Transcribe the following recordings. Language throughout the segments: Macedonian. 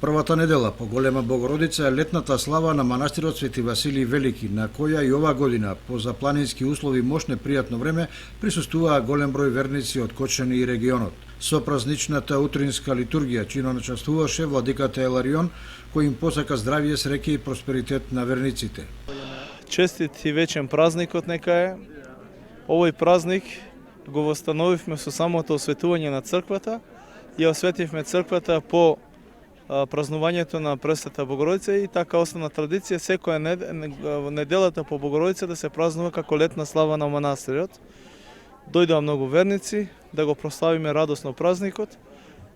Првата недела по Голема Богородица е летната слава на манастирот Свети Василий Велики, на која и ова година, по запланински услови мощно пријатно време, присуствуваа голем број верници од Кочани и регионот. Со празничната утринска литургија, чино начествуваше владиката Еларион, кој им посака здравје, среќа и просперитет на верниците. Честит и вечен празникот нека е. Овој празник го восстановивме со самото осветување на црквата и осветивме црквата по празнувањето на Пресвета Богородица и така остана традиција секоја неделата по Богородица да се празнува како летна слава на манастирот. Дојдоа многу верници да го прославиме радосно празникот.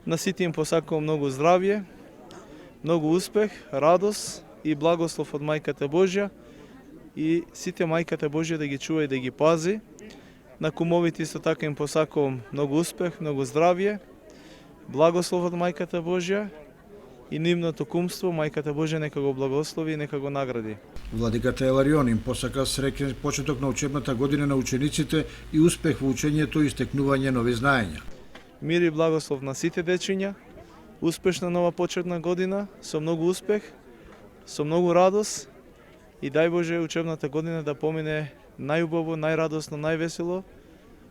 На сите им посакувам многу здравје, многу успех, радост и благослов од Мајката Божја и сите Мајката Божја да ги чува и да ги пази. На кумовите исто така им посакувам многу успех, многу здравје, благослов од Мајката Божја и нивното кумство, Мајката Божја нека го благослови и нека го награди. Владиката Еларион им посака среќен почеток на учебната година на учениците и успех во учењето и стекнување нови знаења. Мир и благослов на сите дечиња, успешна нова почетна година, со многу успех, со многу радост и дај Боже учебната година да помине најубаво, најрадосно, највесело,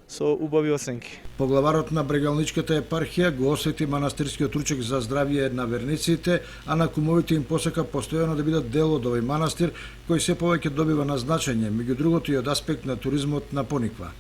со убави оценки. Поглаварот на Брегалничката епархија го освети манастирскиот ручек за здравје на верниците, а на кумовите им посака постојано да бидат дел од овој манастир кој се повеќе добива на значење, меѓу другото и од аспект на туризмот на Пониква.